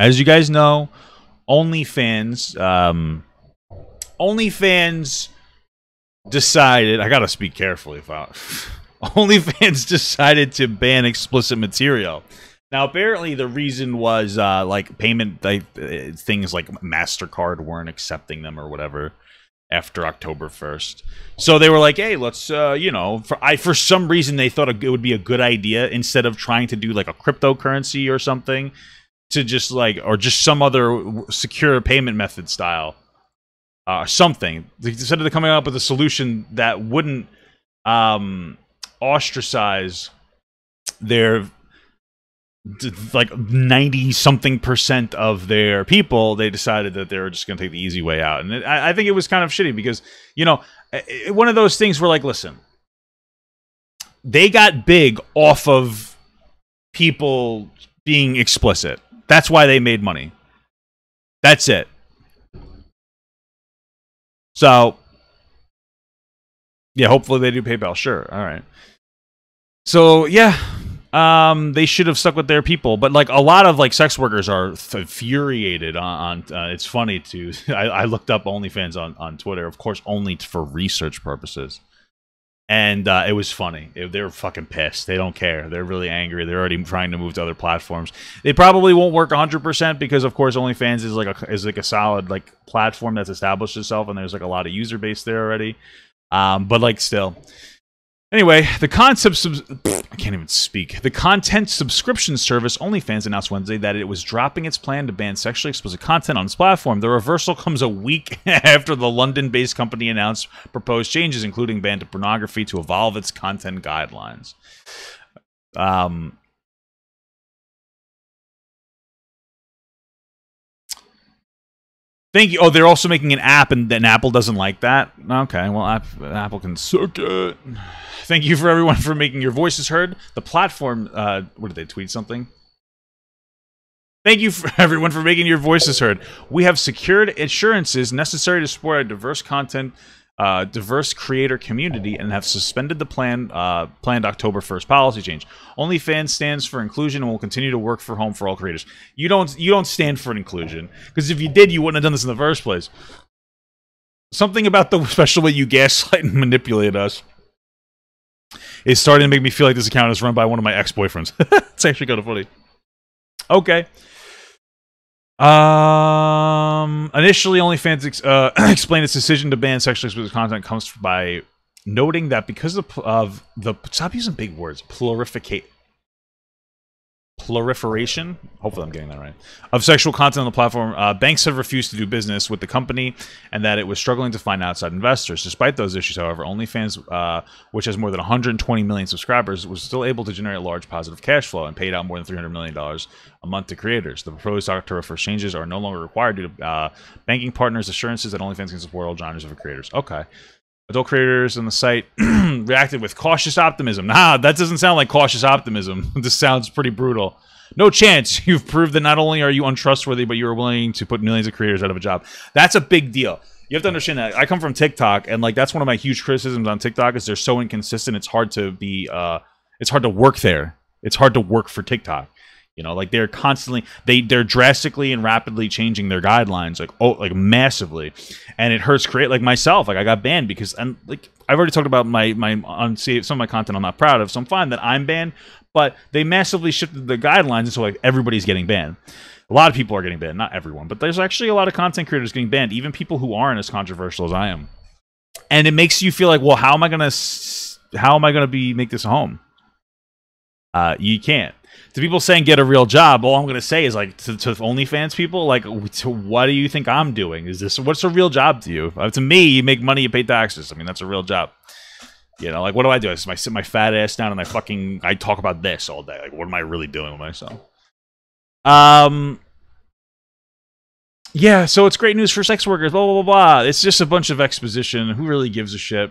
As you guys know, OnlyFans decided, I gotta speak carefully about OnlyFans decided to ban explicit material. Now, apparently, the reason was like payment things like MasterCard weren't accepting them or whatever after October 1st. So they were like, "Hey, let's you know," for some reason they thought it would be a good idea instead of trying to do like a cryptocurrency or something to just like or just some other secure payment method style. Something. They decided to come up with a solution that wouldn't ostracize their like 90-something% of their people. They decided that they were just going to take the easy way out. And I think it was kind of shitty because, you know, one of those things where, like, listen, they got big off of people being explicit. That's why they made money. That's it. So, yeah, hopefully they do PayPal. Sure. All right. So, yeah, they should have stuck with their people. But, like, a lot of, like, sex workers are infuriated on it's funny, too. I looked up OnlyFans on Twitter, of course, only for research purposes. And it was funny. They were fucking pissed. They don't care. They're really angry. They're already trying to move to other platforms. They probably won't work 100% because, of course, OnlyFans is like a solid like platform that's established itself, and there's like a lot of user base there already. But like still. Anyway, I can't even speak. The content subscription service OnlyFans announced Wednesday that it was dropping its plan to ban sexually explicit content on its platform. The reversal comes a week after the London-based company announced proposed changes, including ban to pornography, to evolve its content guidelines. Thank you. Oh, they're also making an app, and then Apple doesn't like that? Okay, well, Apple can suck it. Thank you for everyone for making your voices heard. The platform, what did they tweet something? Thank you for everyone for making your voices heard. We have secured assurances necessary to support a diverse content, diverse creator community, and have suspended the planned October 1st policy change. OnlyFans stands for inclusion and will continue to work for home for all creators. You don't stand for inclusion, because if you did, you wouldn't have done this in the first place. Something about the special way you gaslight and manipulate us is starting to make me feel like this account is run by one of my ex-boyfriends. It's actually kind of funny. Okay. Initially, OnlyFans explained its decision to ban sexually explicit content comes by noting that because of the stop using big words, proliferation, hopefully I'm getting that right, of sexual content on the platform, banks have refused to do business with the company, and that it was struggling to find outside investors. Despite those issues, however, OnlyFans, which has more than 120 million subscribers, was still able to generate large positive cash flow and paid out more than $300 million a month to creators. The proposed October 1st changes are no longer required due to banking partners' assurances that OnlyFans can support all genres of creators. Okay. Adult creators on the site reacted with cautious optimism. Nah, that doesn't sound like cautious optimism. This sounds pretty brutal. No chance. You've proved that not only are you untrustworthy, but you are willing to put millions of creators out of a job. That's a big deal. You have to understand that. I come from TikTok, and like that's one of my huge criticisms on TikTok is they're so inconsistent. It's hard to be. It's hard to work there. It's hard to work for TikTok. You know, like they're constantly they're drastically and rapidly changing their guidelines, like massively, and it hurts create like myself. Like I got banned because I'm like I've already talked about my on some of my content I'm not proud of, so I'm fine that I'm banned. But they massively shifted the guidelines, and so like everybody's getting banned. A lot of people are getting banned, not everyone, but there's actually a lot of content creators getting banned, even people who aren't as controversial as I am. And it makes you feel like, well, how am I gonna make this a home? You can't. To people saying get a real job, all I'm going to say is like to OnlyFans people, like, what do you think I'm doing? What's a real job to you? To me, you make money, you pay taxes. I mean, that's a real job. You know, like what do? I sit my fat ass down and I talk about this all day. Like, what am I really doing with myself? Yeah, so it's great news for sex workers, blah, blah, blah, blah. It's just a bunch of exposition. Who really gives a shit?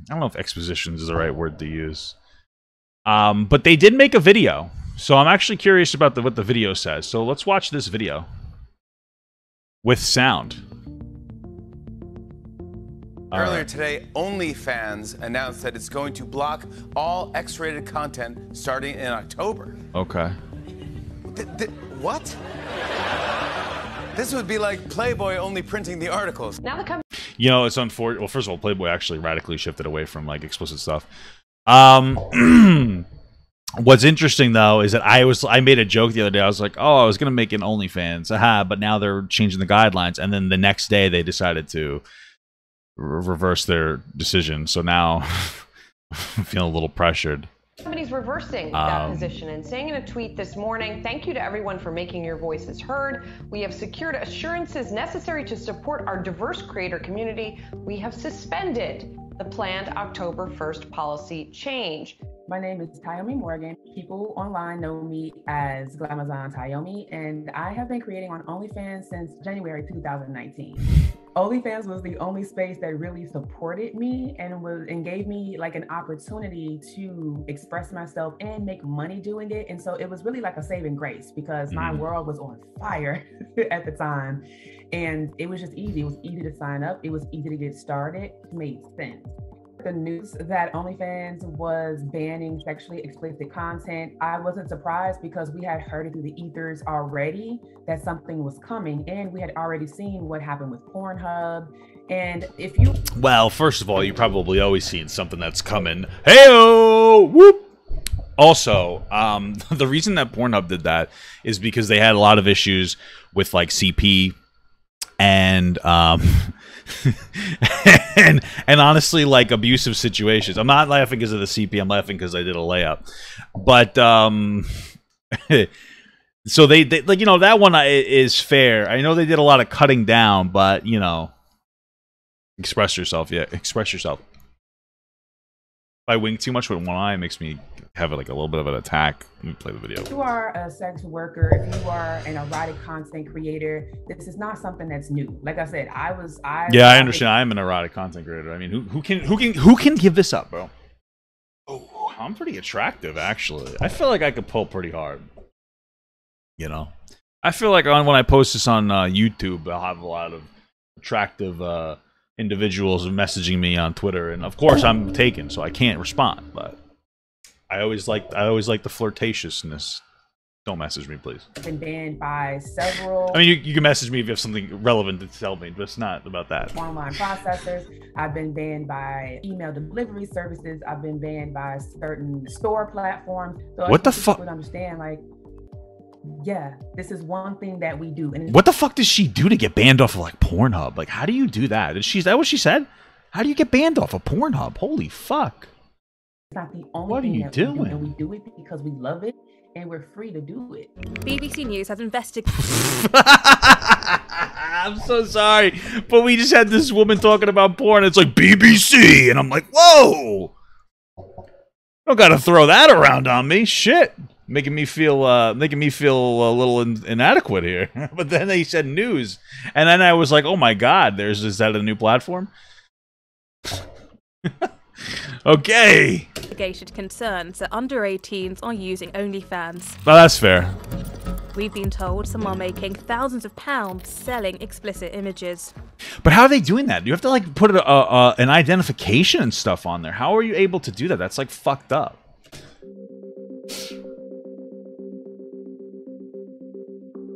I don't know if exposition is the right word to use. But they did make a video. So I'm actually curious about what the video says. So let's watch this video. With sound. Earlier today, OnlyFans announced that it's going to block all X-rated content starting in October. Okay. What? This would be like Playboy only printing the articles. Now the company. You know, it's unfortunate. Well, first of all, Playboy actually radically shifted away from like explicit stuff. What's interesting though is that I made a joke the other day. I was like, oh, I was gonna make an OnlyFans, but now they're changing the guidelines, and then the next day they decided to reverse their decision. So now I'm feeling a little pressured. Company's reversing that position and saying in a tweet this morning, "Thank you to everyone for making your voices heard. We have secured assurances necessary to support our diverse creator community. We have suspended the planned October 1st policy change." My name is Tayomi Morgan. People online know me as Glamazon Tayomi, and I have been creating on OnlyFans since January 2019. OnlyFans was the only space that really supported me and gave me like an opportunity to express myself and make money doing it. And so it was really like a saving grace because my world was on fire at the time. And it was just easy. It was easy to sign up. It was easy to get started. It made sense. The news that OnlyFans was banning sexually explicit content, I wasn't surprised because we had heard it through the ethers already that something was coming, and we had already seen what happened with Pornhub. And if you... Well, first of all, you probably always seen something that's coming. Hey-oh! Whoop! Also, the reason that Pornhub did that is because they had a lot of issues with, like, CP and and honestly, like, abusive situations. I'm not laughing because of the CP. I'm laughing because I did a layup. But so they like, you know, that one is fair. I know they did a lot of cutting down, but you know, express yourself. Yeah, express yourself. If I wink too much with one eye, it makes me have like a little bit of an attack. Let me play the video. If you are a sex worker, if you are an erotic content creator, this is not something that's new. Like I said, I understand. I'm an erotic content creator. I mean, who can give this up, bro? Oh, I'm pretty attractive, actually. I feel like I could pull pretty hard. You know, I feel like when I post this on YouTube, I'll have a lot of attractive individuals messaging me on Twitter, and of course I'm taken, so I can't respond. But I always like the flirtatiousness. Don't message me, please. Been banned by several. I mean, you can message me if you have something relevant to tell me, but it's not about that. Online processors. I've been banned by email delivery services. I've been banned by certain store platforms. So what the fuck? People understand, like, yeah, this is one thing that we do. And what the fuck does she do to get banned off of like Pornhub? Like, how do you do that? Is that what she said? How do you get banned off of Pornhub? Holy fuck! It's not the only what are you doing? We do, and we do it because we love it, and we're free to do it. BBC News has investigated. I'm so sorry, but we just had this woman talking about porn. It's like BBC, and I'm like, whoa! Don't gotta throw that around on me, shit. Making me feel a little inadequate here. But then they said news, and then I was like, oh my god, is that a new platform? Okay. Investigated concerns that under 18s are using OnlyFans. Well, that's fair. We've been told some are making thousands of pounds selling explicit images. But how are they doing that? You have to like put an identification and stuff on there. How are you able to do that? That's like fucked up.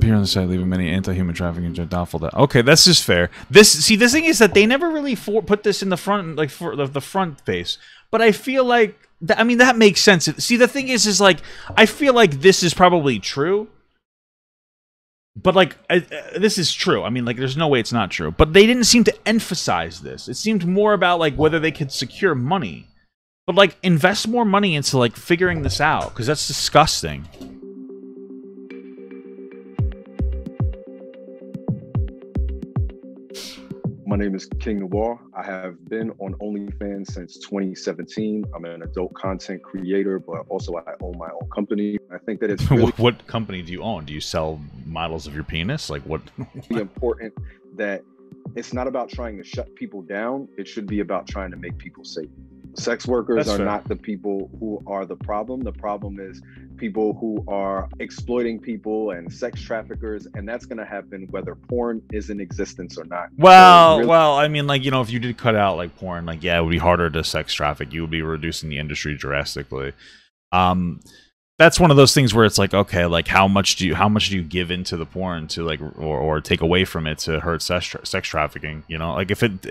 Here on the site, leaving many anti-human trafficking doubtful that. Okay, this is fair. The thing is that they never really put this in the front, like for the front face. But I feel like I mean that makes sense. See, the thing is like I feel like this is probably true. But like this is true. I mean, like there's no way it's not true. But they didn't seem to emphasize this. It seemed more about like whether they could secure money. But like invest more money into like figuring this out because that's disgusting. My name is King Noir. I have been on OnlyFans since 2017. I'm an adult content creator, but also I own my own company. I think that it's really what company do you own? Do you sell models of your penis? Like what? important that it's not about trying to shut people down. It should be about trying to make people safe. Sex workers are not the people who are the problem. The problem is people who are exploiting people and sex traffickers, and that's going to happen whether porn is in existence or not. Well, so really, I mean, like, you know, if you did cut out like porn, like, yeah, it would be harder to sex traffic. You would be reducing the industry drastically. that's one of those things where it's like, okay, like how much do you give into the porn to like or take away from it to hurt sex trafficking? You know, like if it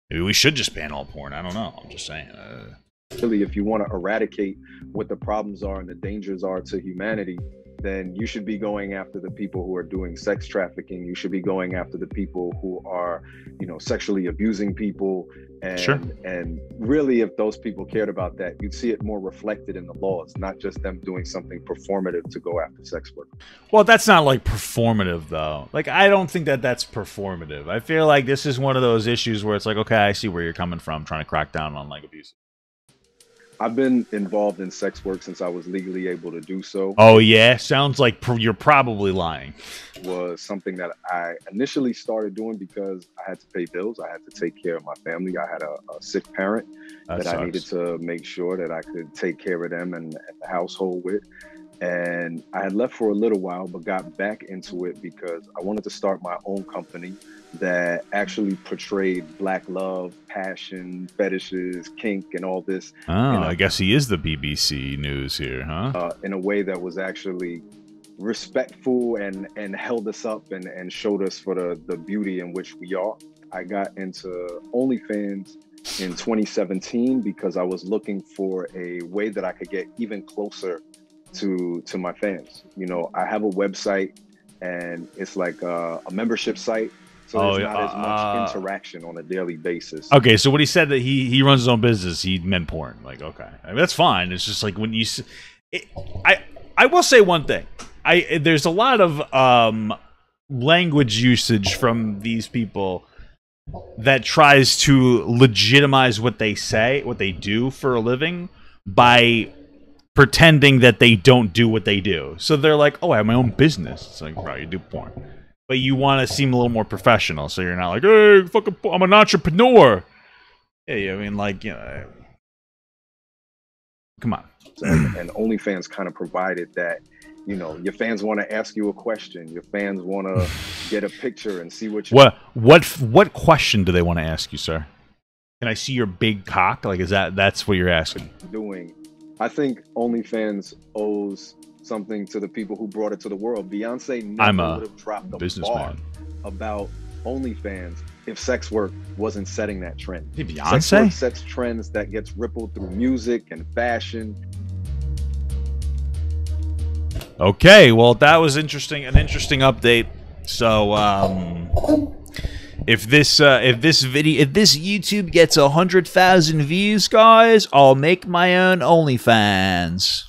maybe we should just ban all porn. I don't know. I'm just saying. Really, if you want to eradicate what the problems are and the dangers are to humanity, then you should be going after the people who are doing sex trafficking. You should be going after the people who are, you know, sexually abusing people. And, sure. And really, if those people cared about that, you'd see it more reflected in the laws, not just them doing something performative to go after sex work. Well, that's not like performative though. Like, I don't think that that's performative. I feel like this is one of those issues where it's like, okay, I see where you're coming from, trying to crack down on like abuse. I've been involved in sex work since I was legally able to do so. Oh, yeah? Sounds like you're probably lying. Was something that I initially started doing because I had to pay bills. I had to take care of my family. I had a sick parent that I needed to make sure that I could take care of them and the household with. And I had left for a little while, but got back into it because I wanted to start my own company that actually portrayed Black love, passion, fetishes, kink, and all this. Oh, I guess he is the BBC News here, huh? In a way that was actually respectful and held us up and showed us for the beauty in which we are. I got into OnlyFans in 2017 because I was looking for a way that I could get even closer to my fans. You know, I have a website and it's like a membership site. So there's not as much interaction on a daily basis. Okay, so when he said that he runs his own business, he meant porn. Like, okay, I mean, that's fine. It's just like when you, I will say one thing. There's a lot of language usage from these people that tries to legitimize what they say, what they do for a living by pretending that they don't do what they do. So they're like, oh, I have my own business. It's like, bro, you do porn. But you want to seem a little more professional, so you're not like, hey, fucking, I'm an entrepreneur. Yeah, I mean, like, you know, come on. And OnlyFans kind of provided that, you know, your fans want to ask you a question. Your fans want to get a picture and see what you... What question do they want to ask you, sir? Can I see your big cock? Like, that's what you're asking? I think OnlyFans owes something to the people who brought it to the world. Beyonce never would have dropped a bar about OnlyFans if sex work wasn't setting that trend. Hey, Beyonce? Sex work sets trends that gets rippled through music and fashion. Okay, well, that was interesting. An interesting update. So, if this YouTube gets 100,000 views, guys, I'll make my own OnlyFans.